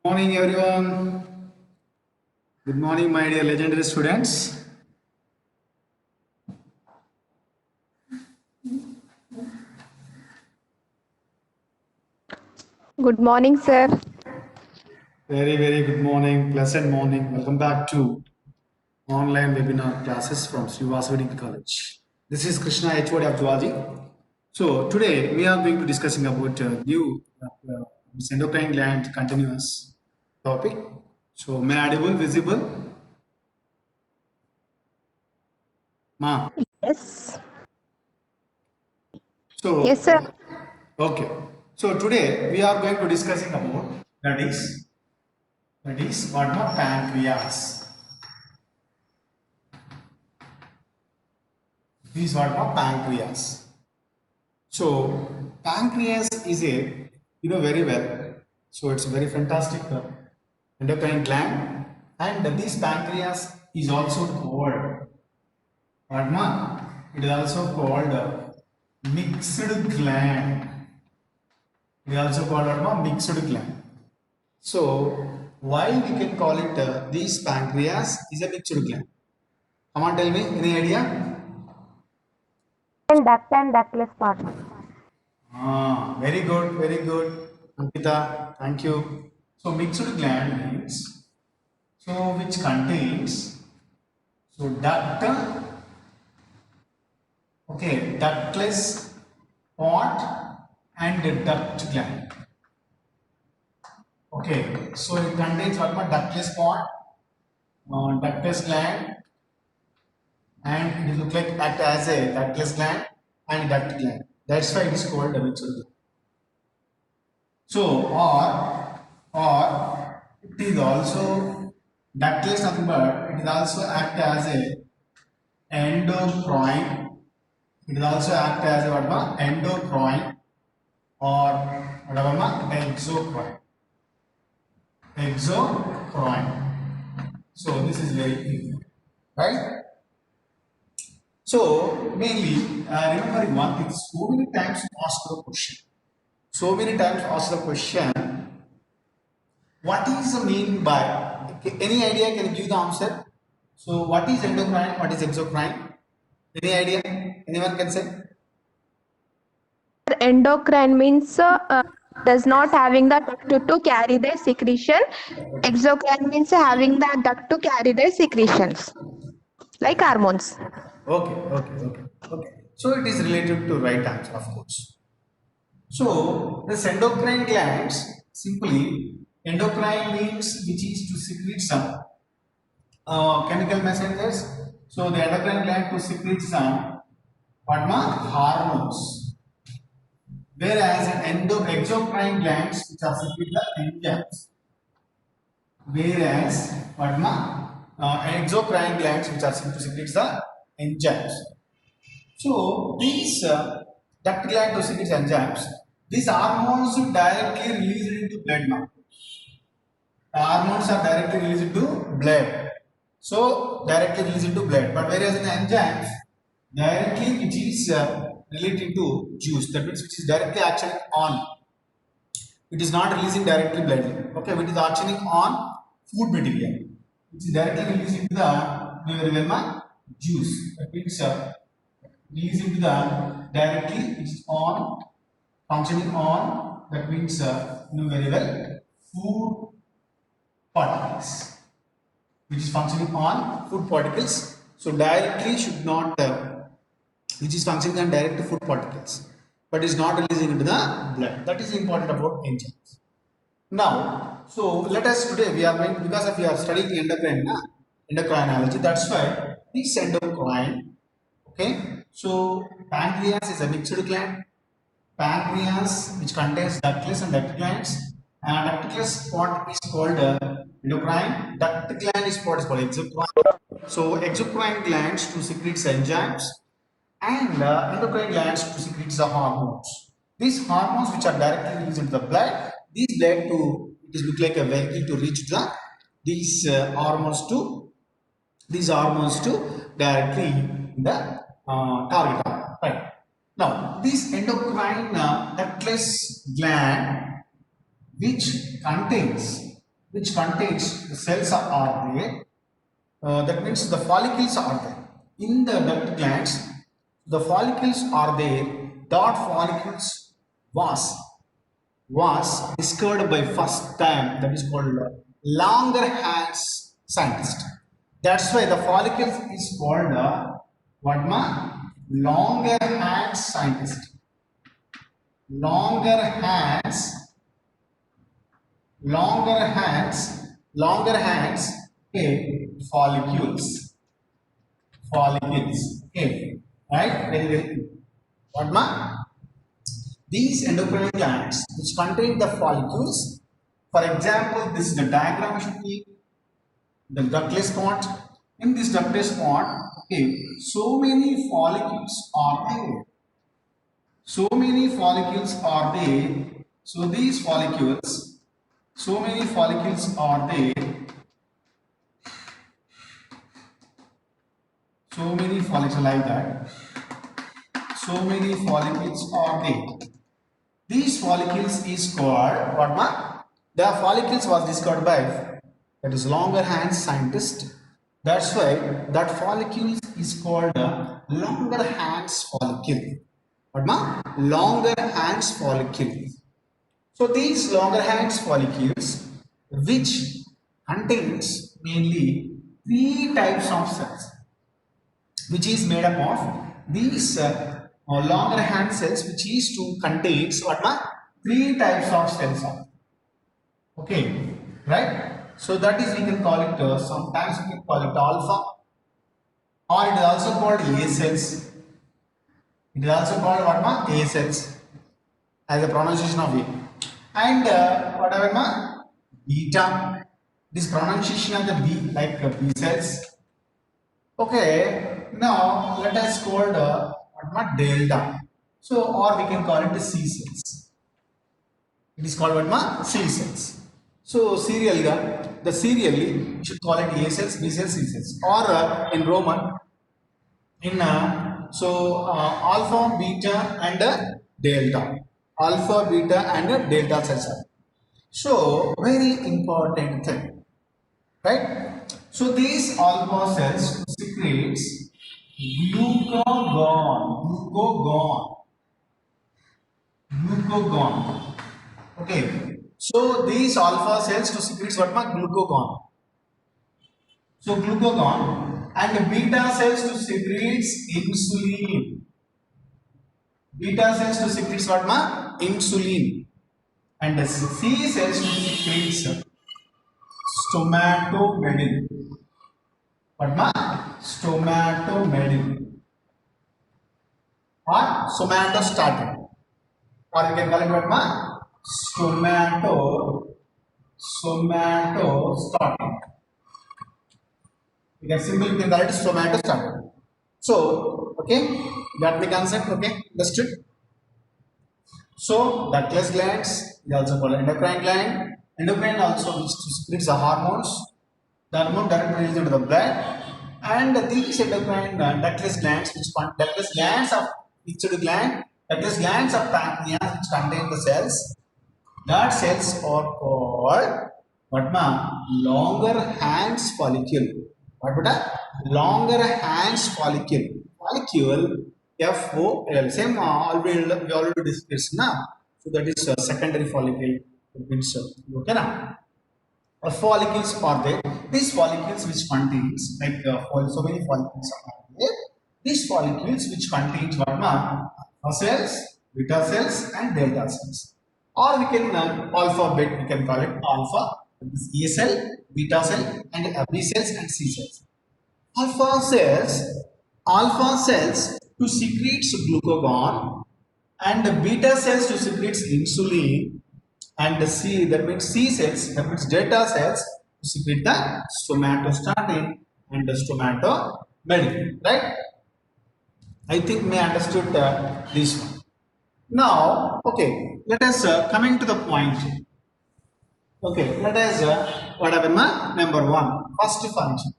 Morning, everyone. Good morning, my dear legendary students. Good morning, sir. Very good morning, pleasant morning. Welcome back to online webinar classes from Srivasava Degree College. This is Krishna HOD of Zoology. So today we are going to discussing about new endocrine gland continuous topic. So may audible, visible, ma. Yes. Yes, So sir. okay. So today we are going to discussing about that is what not pancreas. This is what not pancreas. So pancreas is a very well. So it's very fantastic endocrine gland, and this pancreas is also called what not? It is also called mixed gland. We also call it mixed gland. So why we can call it this pancreas is a mixed gland? Come on, tell me. Any idea? And duct and ductless part. Very good, Ankita. Thank you. So mixed gland means which contains duct, okay, ductless pot and the duct gland. Okay, so it contains what ductless pot, ductless gland, and it look like act as a ductless gland and duct gland. That's why it is called a mixed gland. So or it is also ductless nothing but it is also act as a endocrine. It is also act as a what endocrine or whatever exocrine. Exocrine. So this is very important, right? So mainly remembering one thing. So many times ask the question. So many times ask the question. What is the mean by? Any idea? Can you give the answer? So what is endocrine? What is exocrine? Any idea? Anyone can say? Endocrine means does not having the duct to carry their secretion. Exocrine means having the duct to carry their secretions, like hormones. Okay. So it is related to right answer, of course. So the endocrine glands simply endocrine means which is to secrete some chemical messengers. So the endocrine gland to secrete some hormones, whereas exocrine glands which are secrete the enzymes. Whereas exocrine glands which are to secrete the enzymes. So these duct gland to secrete enzymes, these hormones directly released into blood now. The hormones are directly released into blood. So directly released into blood. But whereas in the enzymes, directly which is related to juice, that means which is directly acting on. It is not releasing directly blood. Okay, it is acting on food material, which is directly released into the juice. That means released into the directly which is on functioning on. That means very well food particles, which is functioning on food particles. So directly should not, which is functioning on direct food particles, but is not releasing into the blood. That is important about enzymes. Now, so let us today we are going because of we are studying endocrine, endocrinology. That's why this endocrine. Okay, so pancreas is a mixed gland. Pancreas, which contains ductless and duct glands, and ductless part is called endocrine. Duct gland is what is called exocrine. So exocrine glands to secrete enzymes, and endocrine glands to secrete the hormones. These hormones, which are directly released into the blood, these blood to it is look like a vehicle to reach these hormones to directly in the target organ. Right. Now, this endocrine ductless gland, which contains which contains the cells are there. That means the follicles are there. In the duct glands, the follicles are there. That follicles was discovered by first time, that is called Langerhans scientist. That's why the follicles is called what ma? Langerhans scientist. Langerhans, okay, follicles, okay, right? Very, very good. What ma? These endocrine glands which contain the follicles, for example, this is the diagram you should keep, the ductless part. In this ductless part, okay, so many follicles are there. So many follicles are there. So these follicles, so many follicles are there. So many follicles like that. So many follicles are there. These follicles is called what ma? The follicles was discovered by that is Langerhans scientist. That's why that follicles is called a Langerhans follicle. What ma? Langerhans follicle. So these Langerhans follicles, which contains mainly three types of cells, which is made up of these Langerhans cells, which is to contains what ma? Three types of cells are. Okay, right? So that is we can call it sometimes we can call it alpha, or it is also called A cells. It is also called what ma? A cells as a pronunciation of A. And whatever ma? Beta. This pronunciation of the B like B cells. Okay, now let us call what ma? Delta. So or we can call it the C cells. It is called what ma? C cells. So serially, we should call it A cells, B cells, C cells, or in Roman, in alpha, beta, and delta. Alpha, beta, and delta cells are. So very important thing, right? So these alpha cells secretes glucagon. Okay. So these alpha cells to secrete what ma? Glucagon. So glucagon, and beta cells to secrete insulin. Beta cells to secrete what ma? Insulin. And the C cells to secrete stomatomedin. What ma? Stomatomedin. Or somatostatin. Or you can call it what ma? Somatostatin. You can simply call it somatostatin. So, okay, got the concept, okay, understood? So, ductless glands is also called endocrine gland. Endocrine also which secretes the hormones. The hormone directly released into the blood. And these endocrine ductless glands, ductless glands of pancreas which contain the cells. That cells are called what ma? Langerhans follicle. What would a Langerhans follicle? Follicle FOL. Same we already discussed now. So that is secondary follicle. Means okay na? Follicles are there. These follicles which contains like so many follicles are there. These follicles which contains what ma? Alpha cells, beta cells, and delta cells. Or we can alphabet, we can call it alpha, A cell, beta cell, and B cells and C cells. Alpha cells to secrete glucagon, and the beta cells to secrete insulin, and the C, that means C cells, that means delta cells to secrete the somatostatin and the stomatomedin, right? I think may understood this one. Now, okay, let us coming to the point. Okay, let us whatever number one, first function.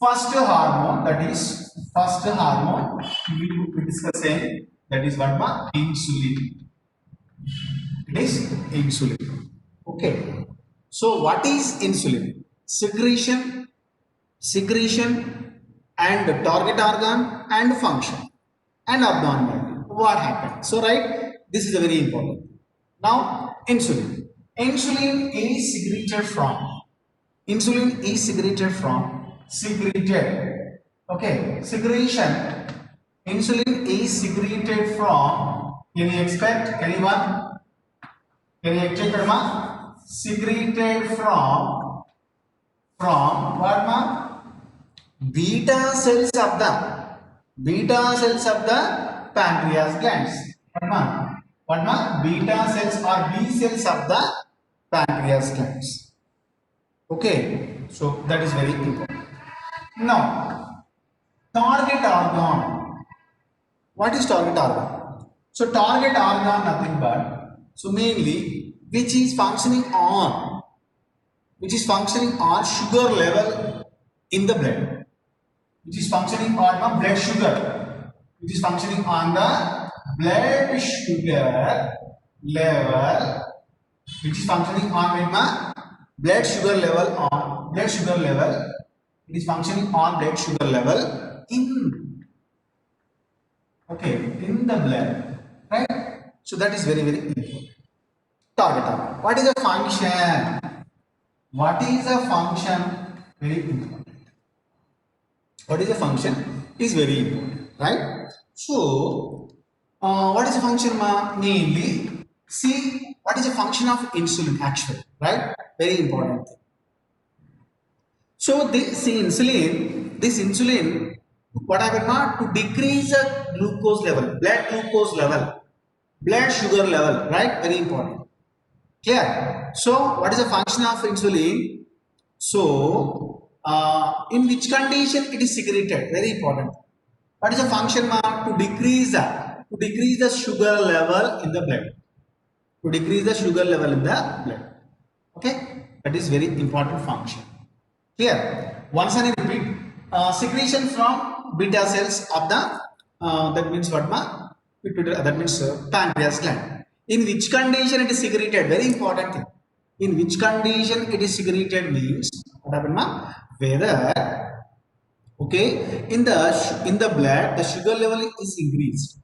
First hormone, that is first hormone we will be discussing, that is what ma? Insulin. It is insulin. Okay. So what is insulin? Secretion and target organ and function and abnormality. What happened? So right, this is a very important. Now insulin. Insulin is secreted. Okay, secretion. Insulin is secreted from. Can you expect anyone? Can you expect Karma? Secreted from what ma? Beta cells of the pancreas glands. What ma? Beta cells or B cells of the pancreas glands. Okay, so that is very important. Now, target organ. What is target organ? So target organ nothing but, so mainly which is functioning on sugar level in the blood, which is functioning on the blood sugar, which is functioning on the blood sugar level, which is functioning on blood sugar level, it is functioning on blood sugar level in, okay, in the blood, right? So that is very important. Target organ. What is the function? What is the function? Very important. What is the function? Is very important, right? So, what is the function? Mainly, see what is the function of insulin actually, right? Very important thing. So, this insulin, what happened? To decrease the glucose level, blood sugar level, right? Very important. Clear? So, what is the function of insulin? So, in which condition it is secreted? Very important. What is the function, to decrease the sugar level in the blood? To decrease the sugar level in the blood. Okay, that is very important function. Clear? Once and I repeat. Secretion from beta cells of the that means what, that means pancreas gland. In which condition it is secreted? Very important thing. In which condition it is secreted means what happened, whether, okay, in the blood the sugar level is increased.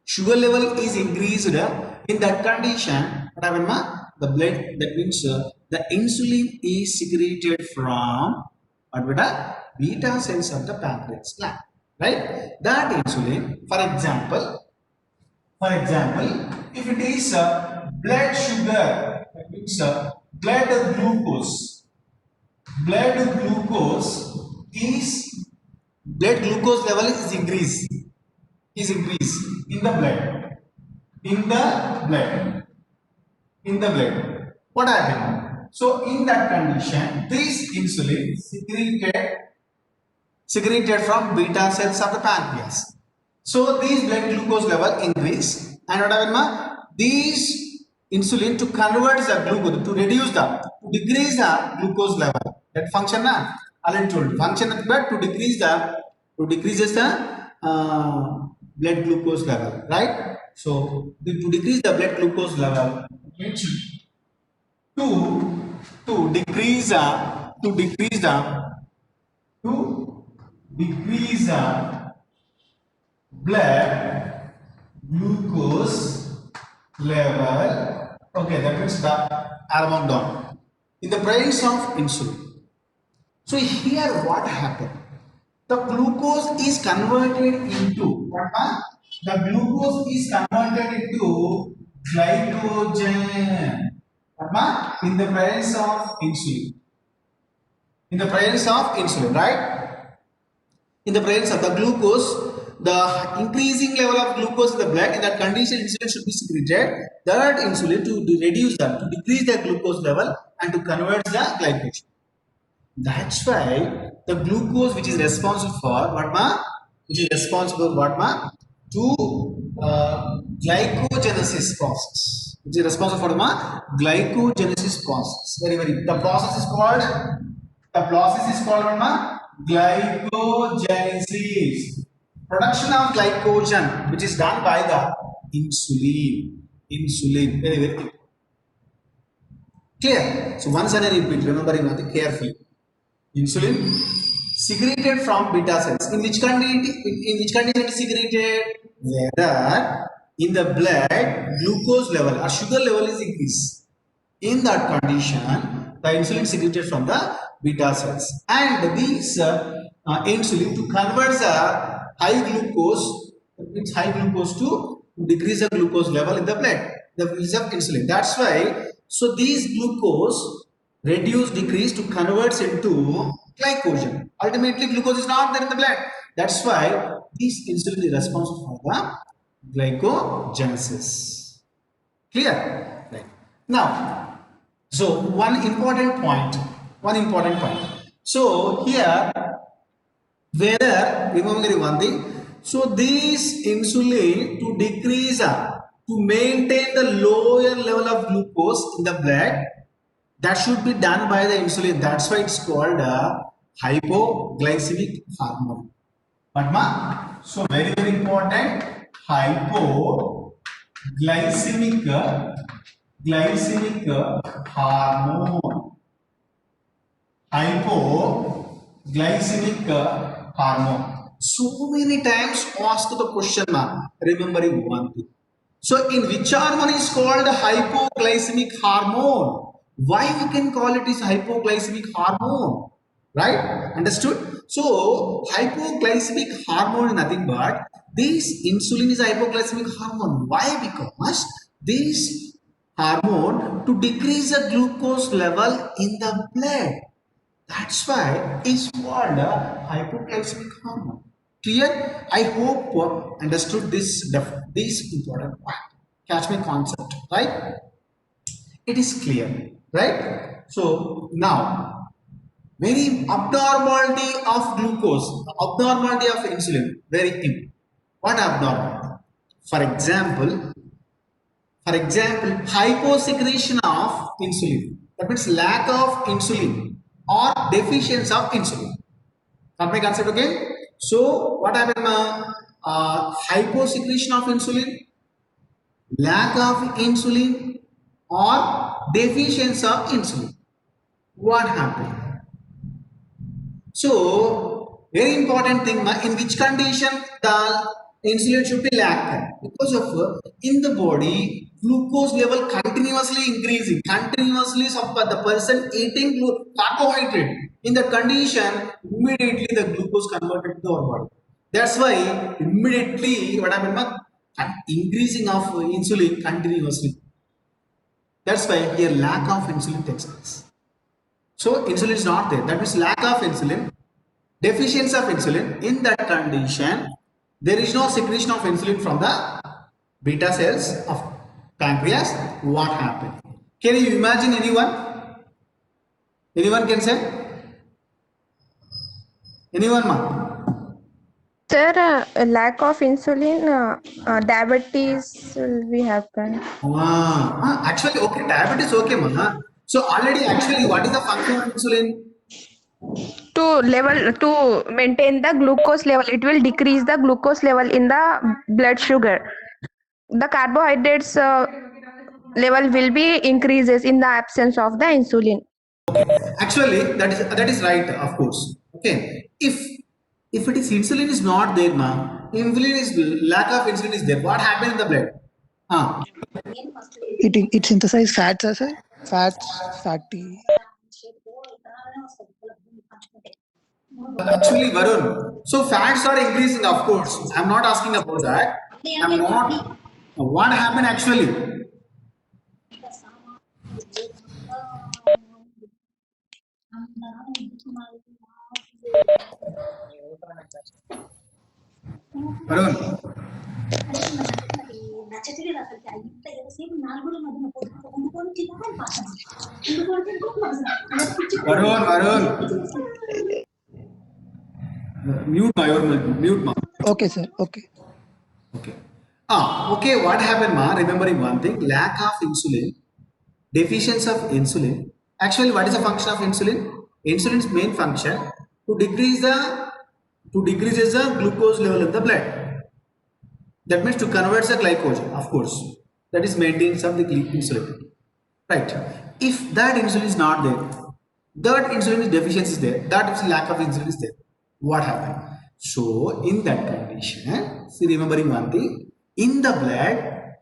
Sugar level is increased. In that condition, what happened, the blood, that means the insulin is secreted from what, beta cells of the pancreas gland, right? That insulin, for example, if it is blood sugar, that means blood glucose level is increased in the blood, what happened? So in that condition, this insulin secreted from beta cells of the pancreas. So these blood glucose level increase, and what happened? These insulin to convert the glucose, to decrease the glucose level. That function na already told. Function of blood to decreases the blood glucose level, right? So to decrease the blood glucose level, to decrease the blood glucose level, okay, that means the alarm down in the presence of insulin. So here what happened? The glucose is converted into what? The glucose is converted into glycogen. What? In the presence of insulin. In the presence of insulin, right? In the presence of the glucose, the increasing level of glucose in the blood, in that condition insulin should be secreted. That insulin to decrease the glucose level and to convert the glycogen. That's why the glucose which is responsible for what, to glycogenesis process. Which is responsible for glycogenesis process. Very, the process is called what, glycogenesis. Production of glycogen, which is done by the insulin. Very, very important. Clear? So once again repeat, remembering one thing carefully. Insulin secreted from beta cells. In which condition it is secreted? Whether in the blood glucose level or sugar level is increased. In that condition, the insulin secreted from the beta cells, and these insulin to convert the high glucose, it's high glucose to decrease the glucose level in the blood, the release of insulin. That's why, so these glucose reduce, decrease to converts into glycogen. Ultimately, glucose is not there in the blood. That's why this insulin is responsible for the glycogenesis. Clear? Right. Now, so one important point. So here, whether remember one thing. So this insulin to decrease, to maintain the lower level of glucose in the blood, that should be done by the insulin. That's why it's called a hypoglycemic hormone. Padma. So very important. Hypoglycemic hormone. Hypoglycemic hormone. So many times ask the question, remembering one thing. So in which hormone is called hypoglycemic hormone? Why we can call it is hypoglycemic hormone? Right? Understood? So hypoglycemic hormone is nothing but this insulin is a hypoglycemic hormone. Why? Because this hormone to decrease the glucose level in the blood. That's why it's called a hypoglycemic hormone. Clear? I hope you understood this important point. Catch my concept, right? It is clear, right? So now, very abnormality of glucose, abnormality of insulin, very important. What abnormality? For example, hyposecretion of insulin. That means lack of insulin or deficiency of insulin. Got my concept again? So what happened? Hyposecretion of insulin, lack of insulin, or deficiency of insulin. What happened? So very important thing, in which condition the insulin should be lacked? Because of in the body glucose level continuously increasing, the person eating carbohydrate. In that condition, immediately the glucose converted to our body. That's why immediately what happened? Increasing of insulin continuously. That's why here lack of insulin takes place. So insulin is not there. That means lack of insulin, deficiency of insulin. In that condition, there is no secretion of insulin from the beta cells of pancreas. What happened? Can you imagine anyone? Anyone can say? Anyone, ma? Sir, lack of insulin, diabetes will be happen. Actually, okay, diabetes, okay, ma. So already, actually, what is the function of insulin? To maintain the glucose level, it will decrease the glucose level in the blood sugar. The carbohydrates level will be increases in the absence of the insulin. Actually, that is right, of course. Okay, if it is insulin is not there, insulin is lack of insulin is there. What happened in the blood? It synthesizes fats, sir. Fatty. Actually, Varun. So fats are increasing, of course. I'm not asking about that. I'm not. What happened actually? Varun. Varun. Mute ma. Okay, sir. Okay. Okay. Okay. What happened, ma? Remembering one thing: lack of insulin, deficiency of insulin. Actually, what is the function of insulin? Insulin's main function to decrease the glucose level in the blood. That means to convert the glycogen, of course. That is maintenance of the insulin. Right. If that insulin is not there, that insulin deficiency is there, that is lack of insulin is there, what happened? So in that condition, see, remembering one thing, in the blood,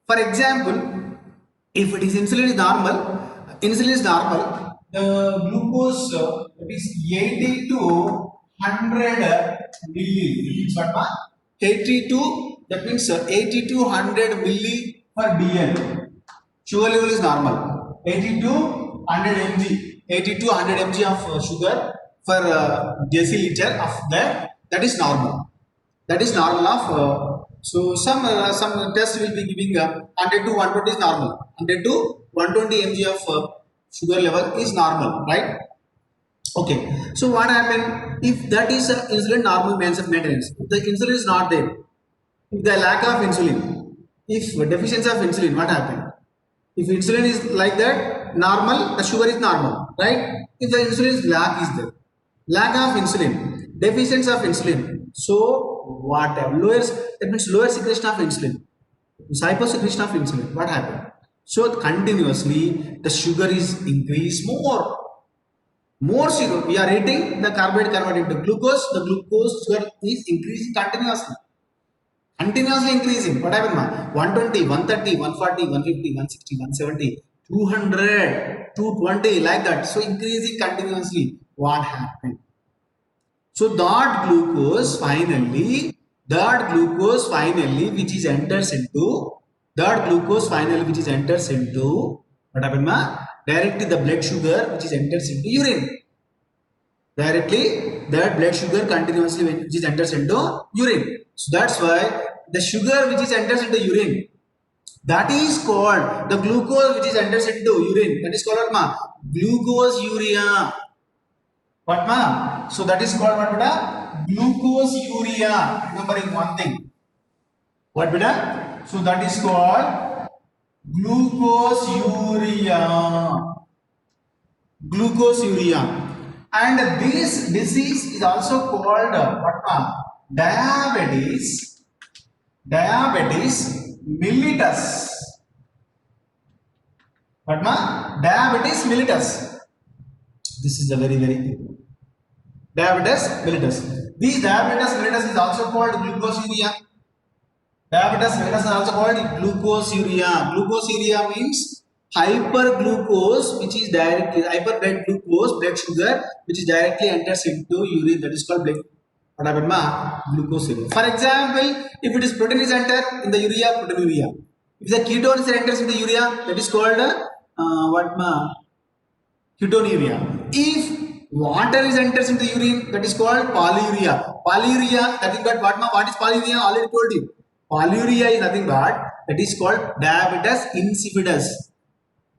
for example, if it is insulin is normal, the glucose that is 80 to 100 milli. It means what? 80 to, that means 80 to 100 milli per dl. Sugar level is normal. 80 to 100 mg. 80 to 100 mg of sugar per deciliter of that. That is normal. That is normal of so some test will be giving 100 to 120 is normal. 100 to 120 mg of sugar level is normal, right? Okay. So what happened if that is insulin normal maintenance? If the insulin is not there, if the lack of insulin, if deficiency of insulin, what happened? If insulin is like that, normal, the sugar is normal, right? If the insulin is lack of insulin, deficiency of insulin, so what happened? That means lower secretion of insulin, hyposecretion of insulin. What happened? So continuously the sugar is increased more sugar. We are eating the carbohydrate converted into glucose. The glucose sugar is increasing continuously increasing. What happened, ma? 120, 130, 140, 150, 160, 170, 200, 220, like that. So increasing continuously. What happened? So that glucose finally, which is enters into, what happened, ma? Directly the blood sugar which is enters into urine. Directly that blood sugar continuously which is enters into urine. So that's why the sugar which is enters into urine, that is called the glucose which is enters into urine, that is called what, ma? Glucose urea. What, ma? So that is called what, beta? Glucose urea. Remembering one thing. What, beta? So that is called glucose urea. And this disease is also called what, ma? Diabetes mellitus. What, ma? Diabetes mellitus. This is a very important. Diabetes mellitus. This diabetes mellitus is also called glucose urea. Diabetes mellitus is also called glucose urea. Glucose urea means hyperglucose, which is directly hyper blood glucose, blood sugar, which is directly enters into urine. That is called blood. What happened, ma? Glucose urea. For example, if it is protein is enter in the urea, proteinuria. If the ketone is enters in the urea, that is called what, ma? Ketonuria. If water is enters into urine, that is called polyuria. Polyuria, that is but what, ma? What is polyuria? Already told you. Polyuria is nothing but that is called diabetes insipidus.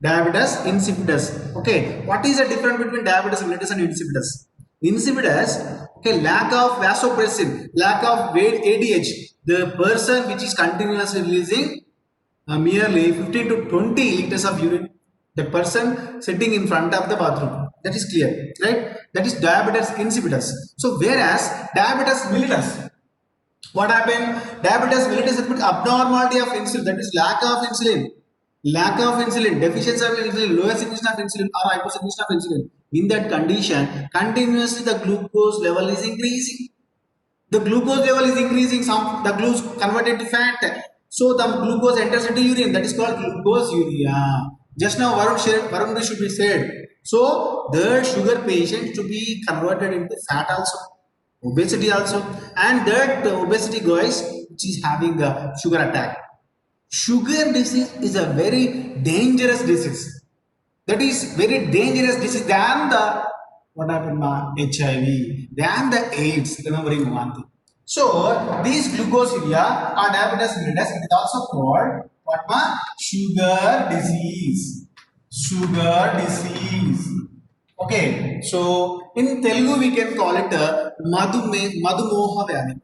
Diabetes insipidus. Okay, what is the difference between diabetes mellitus and insipidus? Insipidus, okay, lack of vasopressin, lack of ADH. The person which is continuously releasing merely 15 to 20 liters of urine. The person sitting in front of the bathroom. That is clear, right? That is diabetes insipidus. So whereas diabetes mellitus, what happened? Diabetes mellitus is abnormality of insulin, that is lack of insulin, deficiency of insulin, lower secretion of insulin or hyposecretion of insulin. In that condition, continuously the glucose level is increasing. The glucose level is increasing, the glucose converted to fat. So the glucose enters into urine, that is called glucose urea. Just now Varun should be said. So the sugar patient to be converted into fat also, obesity also, and that obesity guys which is having a sugar attack. Sugar disease is a very dangerous disease. That is very dangerous disease than the what happened, ma? HIV, than the AIDS. Remembering one thing. So these glucose urea or diabetes mellitus, it is also called what, ma? Sugar disease. Okay, so in Telugu we can call it Madhumoha Vyadhi.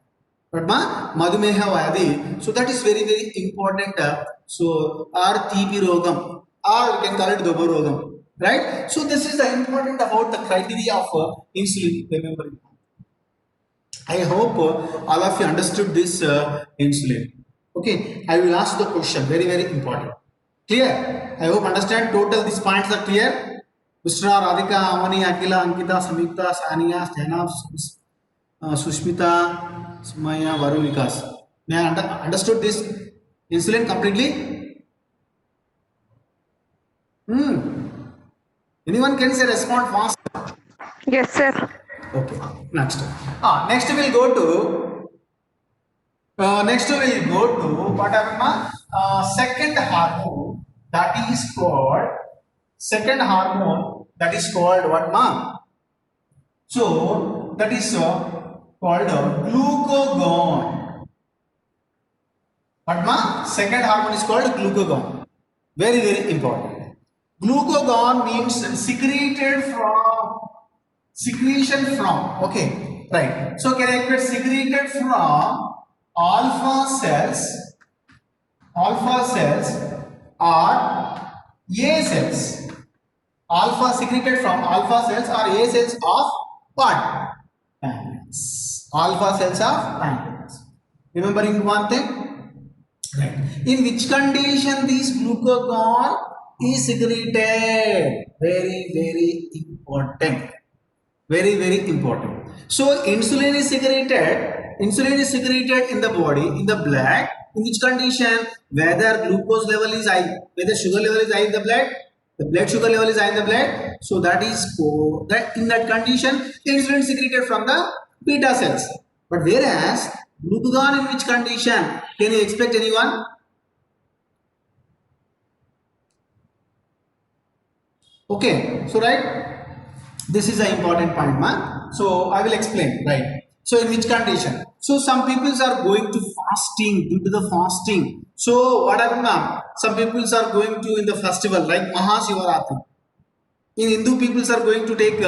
But Madhumeha Vyadhi. So that is very important. So or TB Rogam, or we can call it Dobo Rogam, right? So this is the important about the criteria of insulin. Remembering. I hope all of you understood this insulin. Okay, I will ask the question, very important. Clear? I hope understand. Total these points are clear. Bushra, Radhika, Amani, Akila, Ankita, Samyukta, Sania, Stena, Sushmita, Sumaya, Varu, Vikas. May I understood this insulin completely? Anyone can say respond fast. Yes, sir. Okay. Next. Next we'll go to what happened, ma? Second hormone that is called what, ma? So that is called glucagon. What, ma? Second hormone is called glucagon. Very, very important. Glucagon means secretion from, okay, right. So character secreted from alpha cells or A cells. Alpha secreted from alpha cells or A cells of what? Pancreas. Alpha cells of pancreas. Remembering one thing? Right. In which condition this glucagon is secreted? Very, very important. Very, very important. So insulin is secreted in the body, in the blood. In which condition? Whether glucose level is high, whether sugar level is high in the blood sugar level is high in the blood. So that is that in that condition, insulin is secreted from the beta cells. But whereas glucagon in which condition? Can you expect anyone? Okay, so right. This is an important point, man. So I will explain, right? So in which condition? So some people are going to fasting due to the fasting. So what happened, ma'am? Some people are going to in the festival like Mahashivaratri. In Hindu peoples are going to take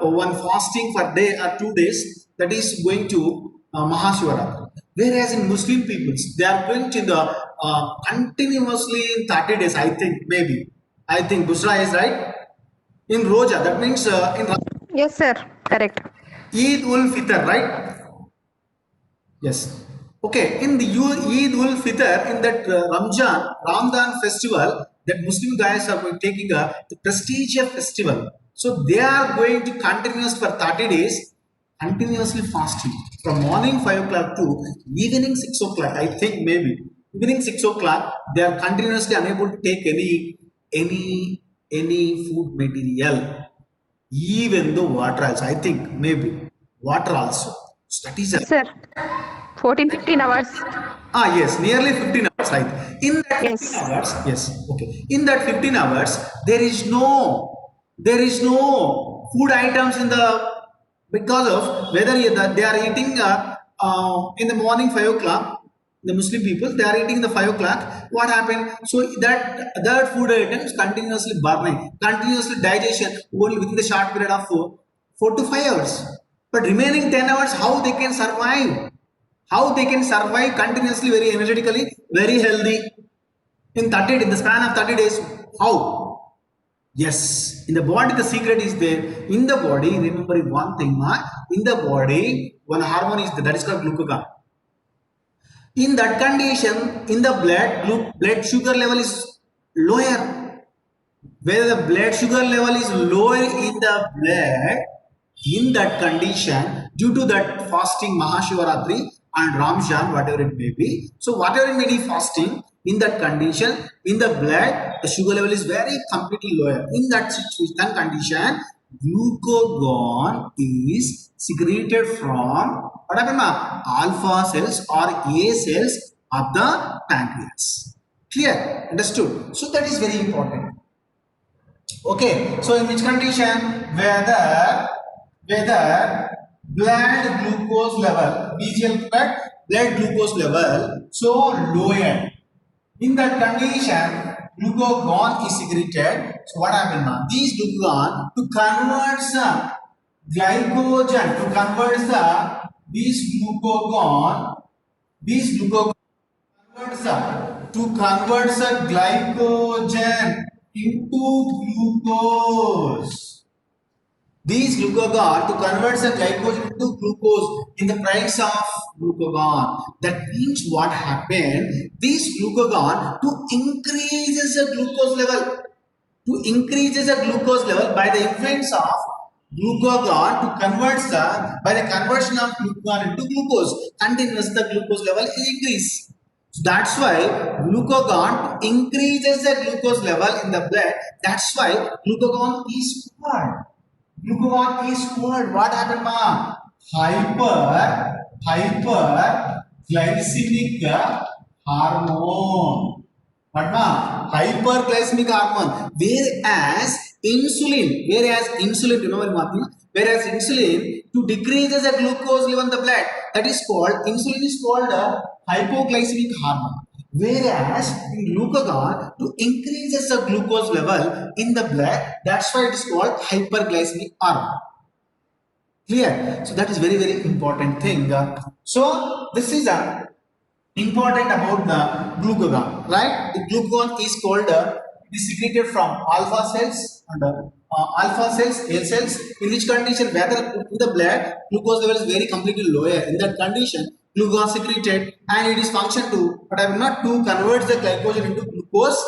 one fasting for day or 2 days. That is going to Mahashivaratri. Whereas in Muslim peoples, they are going to the continuously in 30 days. I think maybe. I think Bushra is right. In Roja, that means in Yes, sir. Correct. Eid ul Fitr, right? Yes. Okay, in the Eid ul Fitr, in that Ramadan festival, that Muslim guys are taking the prestigious festival. So they are going to continuous for 30 days, continuously fasting from morning 5 o'clock to evening 6 o'clock. I think maybe evening 6 o'clock they are continuously unable to take any food material, even though water also. I think maybe water also. So that is a Sir. 14-15 hours. yes, nearly 15 hours, right? In that 15 Yes. hours, yes, okay. In that 15 hours, there is no food items in the because of whether they are eating in the morning 5 o'clock. The Muslim people they are eating in the 5 o'clock. What happened? So that food items continuously burning, continuously digestion only within the short period of 4 to 5 hours. But remaining 10 hours, how they can survive? How they can survive continuously, very energetically, very healthy in the span of 30 days? How? Yes, in the body the secret is there. In the body, remember one thing, in the body one hormone is there, that is called glucagon. In that condition, in the blood sugar level is lower. Whether the blood sugar level is lower in the blood, in that condition, due to that fasting Mahashivaratri and Ramjan, whatever it may be. So whatever it may be fasting, in that condition, in the blood, the sugar level is very completely lower. In that situation condition, glucagon is secreted from what happened, alpha cells or A cells of the pancreas. Clear? Understood? So that is very important. Okay, so in which condition? Whether blood glucose level, BGL blood glucose level, so lower. In that condition, glucagon is secreted. So what happened now? These glucagon to convert the glycogen, to convert these glucagon converts the glycogen into glucose. these glucagon to convert the glycogen into glucose in the presence of glucagon. That means what happened? These glucagon to increases the glucose level, by the influence of glucagon to convert the by the conversion of glucagon into glucose. Continuous the glucose level is increase. So that's why glucagon increases the glucose level in the blood. That's why glucagon is called. Glucagon is called what happened, ma? Hyperglycemic hormone. What, ma? Hyperglycemic hormone. Whereas insulin, remember one thing. Whereas insulin to decreases the glucose level in the blood, that is called, insulin is called a hypoglycemic hormone. Whereas in glucagon to increases the glucose level in the blood, that's why it is called hyperglycemic hormone. Clear? So that is very, very important thing. So this is important about the glucagon, right? The glucagon is called it is secreted from alpha cells and alpha cells, A cells. In which condition, whether in the blood glucose level is very completely lower. In that condition, glucagon secreted and it is function to not to convert the glycogen into glucose,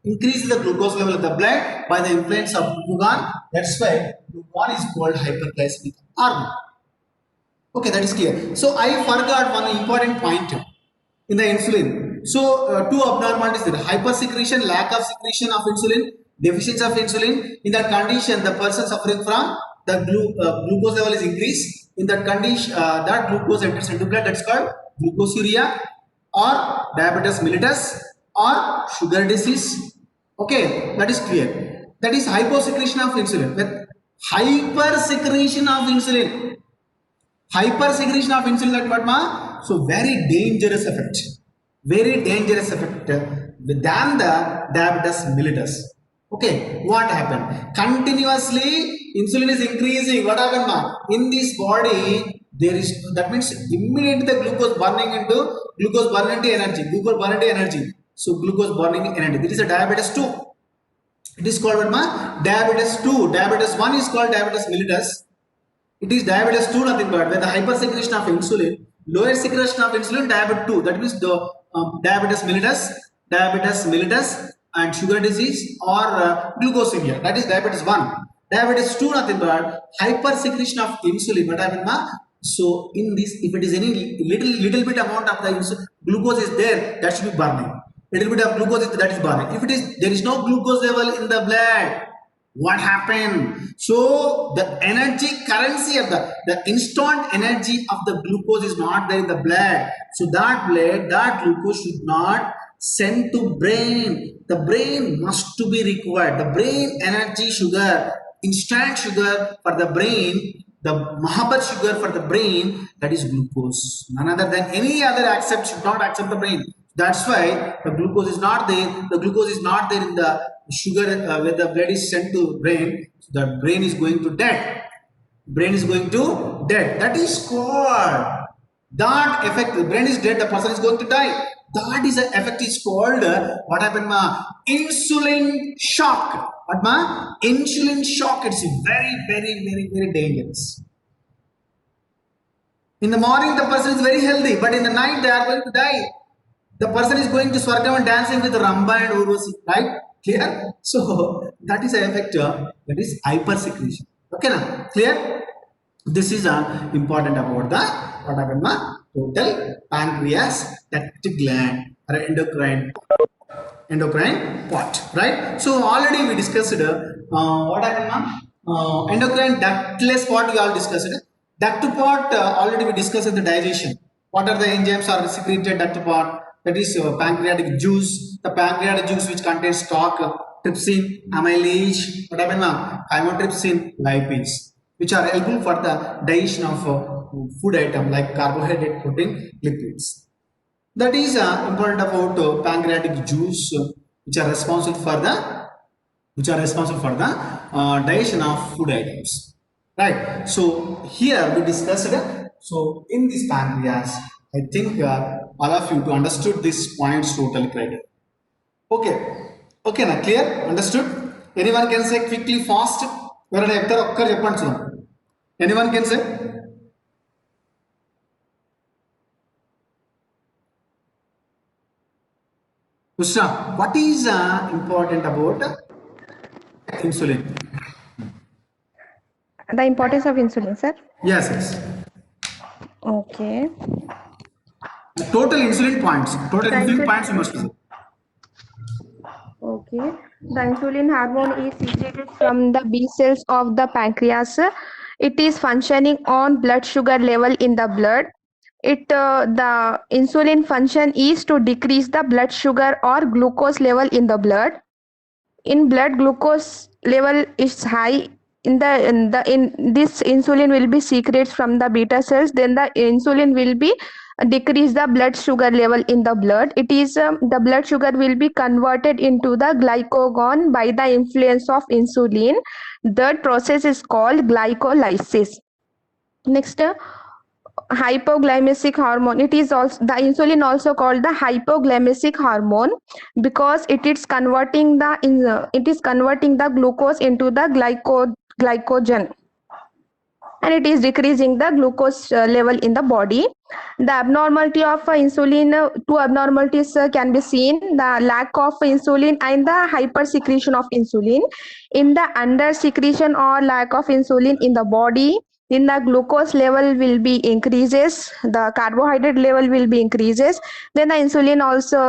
increase the glucose level of the blood by the influence of glucagon. That's why glucagon is called hyperglycemic hormone. Okay, that is clear. So I forgot one important point in the insulin. So two abnormalities there: hypersecretion, lack of secretion of insulin, deficiency of insulin. In that condition, the person suffering from the glucose level is increased. In that condition, that glucose enters into blood. That's called glucosuria or diabetes mellitus or sugar disease. Okay, that is clear. That is hyposecretion of insulin. With hypersecretion of insulin, that what, ma? So very dangerous effect. Very dangerous effect than the diabetes mellitus. Okay, what happened? Continuously insulin is increasing. What happened, ma? In this body there is, that means immediately the glucose burning into energy. So glucose burning energy. This is a diabetes 2. It is called what, ma? Diabetes 2. Diabetes 1 is called diabetes mellitus. It is diabetes 2, nothing but when the hypersecretion of insulin, lower secretion of insulin, diabetes 2. That means the diabetes mellitus and sugar disease or glucosuria. That is diabetes 1. Diabetes 2, nothing but hypersecretion of insulin. What happened, ma? So in this, if it is any little bit amount of the glucose is there, that should be burning. Little bit of glucose is, that is burning. If it is, there is no glucose level in the blood, what happened? So the energy currency of the instant energy of the glucose is not there in the blood. So that glucose should not send to brain. The brain must to be required. The brain energy sugar, instant sugar for the brain, the Mahabhat sugar for the brain, that is glucose. None other than any other should not accept the brain. That's why the glucose is not there. The glucose is not there in the sugar when the blood is sent to brain. So the brain is going to dead. That is called, that effect. The brain is dead. The person is going to die. That is the effect is called what happened, ma? Insulin shock. What, ma? Insulin shock. It's very, very, very, very dangerous. In the morning, the person is very healthy, but in the night, they are going to die. The person is going to Swargam and dancing with Ramba and Urvasi, right? Clear? So that is an effect, that is hypersecretion. Okay, now clear? This is important about the what happened, ma? Total pancreas tactic gland or endocrine part, right? So already we discussed what happened, ma? Endocrine ductless part we all discussed. Duct part already we discussed the digestion. What are the enzymes are secreted duct part? That is pancreatic juice. The pancreatic juice which contains stalk, trypsin, amylase, what happened, ma'am? Chymotrypsin, lipase, which are helpful for the digestion of food item like carbohydrate, protein, lipids. That is important about pancreatic juice, which are responsible for the digestion of food items. Right. So here we discussed. So in this pancreas, I think all of you to understood these points totally correct. Okay. Okay, now clear? Understood? Anyone can say quickly, fast? ఎవరైనా చెప్తారా? ఒక్కరు చెప్పండి చూద్దాం. Anyone can say? Usha, what is important about insulin? The importance of insulin, sir. Yes. Okay. The total insulin points. Total insulin points you must know. Okay. The insulin hormone is secreted from the B cells of the pancreas. It is functioning on blood sugar level in the blood. The insulin function is to decrease the blood sugar or glucose level in the blood. In blood glucose level is high, in this insulin will be secreted from the beta cells, then the insulin will be decrease the blood sugar level in the blood. It is the blood sugar will be converted into the glycagon by the influence of insulin. That process is called glycolysis. Next, hypoglycemic hormone. It is also the insulin also called the hypoglycemic hormone because it is converting the glucose into the glycogen, and it is decreasing the glucose level in the body. The abnormality of insulin, two abnormalities can be seen: the lack of insulin and the hypersecretion of insulin. In the under secretion or lack of insulin in the body, then the glucose level will be increases, the carbohydrate level will be increases, then the insulin also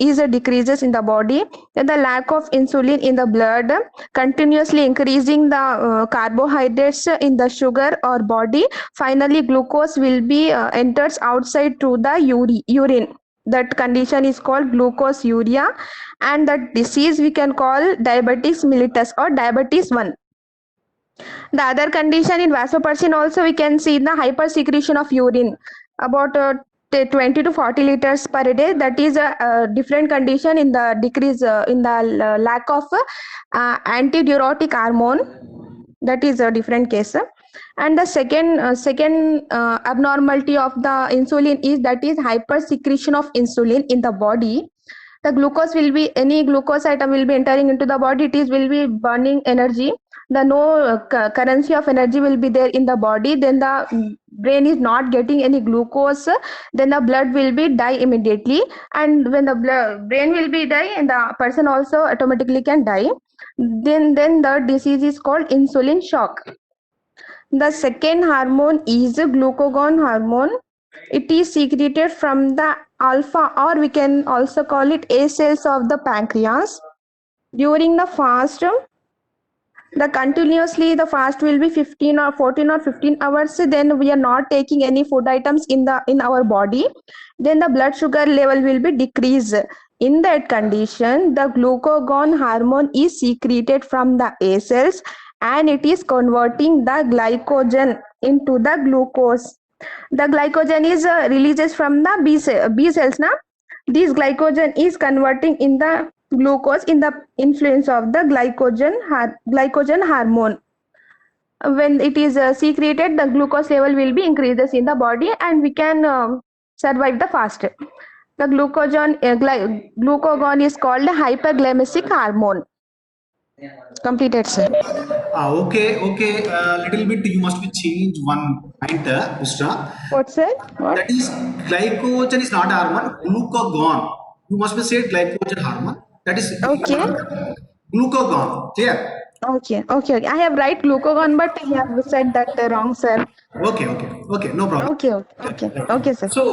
is decreases in the body. Then the lack of insulin in the blood, continuously increasing the carbohydrates in the sugar or body. Finally glucose will be enters outside through the urine. That condition is called glucoseuria, and that disease we can call diabetes mellitus or diabetes 1. The other condition in vasopressin also we can see the hypersecretion of urine, about 20 to 40 liters per day. That is a different condition in the decrease in the lack of antidiuretic hormone. That is a different case. And the second abnormality of the insulin is that is hypersecretion of insulin in the body. The glucose will be, any glucose item will be entering into the body, it is will be burning energy. The no currency of energy will be there in the body, then the brain is not getting any glucose, then the blood will be die immediately, and when the brain will be die, and the person also automatically can die. Then the disease is called insulin shock. The second hormone is a glucagon hormone. It is secreted from the alpha, or we can also call it A cells of the pancreas. During the fast, the fast will be 15 or 14 or 15 hours. Then we are not taking any food items in our body. Then the blood sugar level will be decreased. In that condition, the glucagon hormone is secreted from the A cells, and it is converting the glycogen into the glucose. The glycogen is releases from the B cells. Now, this glycogen is converting in the glucose in the influence of the glycogen hormone. When it is secreted, the glucose level will be increases in the body, and we can survive the fast. The glucagon is called hyperglycemic hormone. Completed, sir. Okay. Little bit you must be change one point, Usha. What, sir? What? That is glycogen is not hormone, glucagon. You must be said glycogen hormone. That is Okay. glucagon. Clear? Okay. I have write glucagon, but I have said that wrong, sir. Okay. No problem. Okay, sir. So,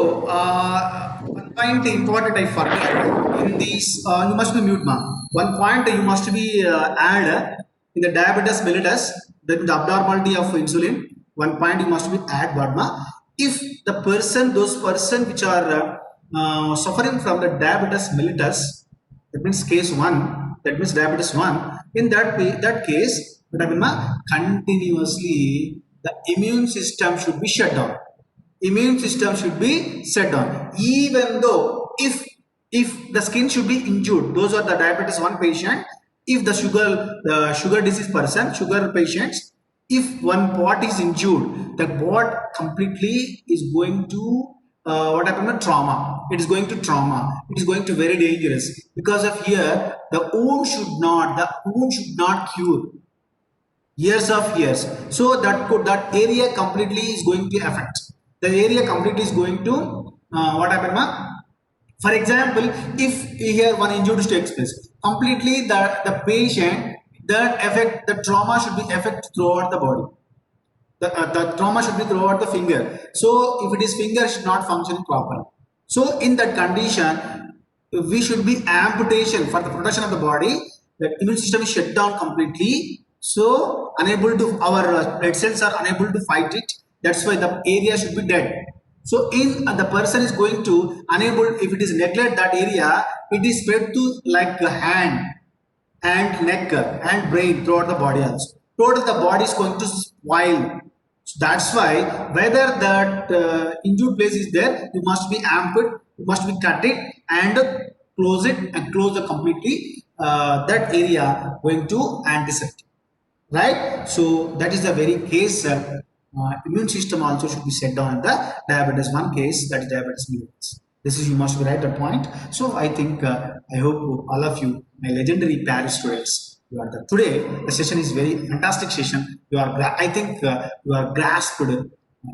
one point important I forgot in this, you must be mute, ma'am. One point you must be add in the diabetes mellitus, the abnormality of insulin. One point you must be add, Badma. If those person which are suffering from the diabetes mellitus, that means case 1, that means diabetes 1, in that case, continuously the immune system should be shut down. Even though if the skin should be injured, those are the diabetes 1 patient. If the sugar disease person, sugar patients, if one part is injured, the body completely is going to what happened? Trauma. It is going to trauma. It is going to very dangerous, because of here the wound should not cure. years of years. So that area completely is going to affect. The area completely is going to what happened, ma? For example, if here one injury takes place, completely the patient, the trauma should be affect throughout the body. The trauma should be throughout the finger. So if it is finger, should not function properly. So in that condition, we should be amputation for the protection of the body. The immune system is shut down completely. So unable to, our blood cells are unable to fight it. That's why the area should be dead. So in the person is going to unable, if it is neglect that area, it is spread to like a hand and neck and brain throughout the body also. Throughout the body is going to spoil. So that's why whether that injured place is there, you must be amped, you must be cut it and close it and close the completely that area going to antiseptic, right? So that is the very case. Immune system also should be set down in the diabetes 1 case, that is diabetes mellitus. This is, you must be right the point. So I think I hope all of you, my legendary Paris students, you are the today the session is very fantastic session. You are I think you are grasped,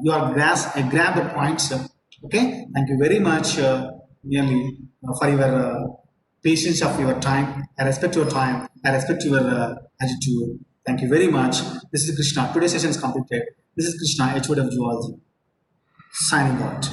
you are grab the points. Okay, thank you very much, nearly for your patience of your time. I respect your time. I respect your attitude. Thank you very much. This is Krishna. Today's session is completed. This is Krishna, HOD of Zoology, signing out.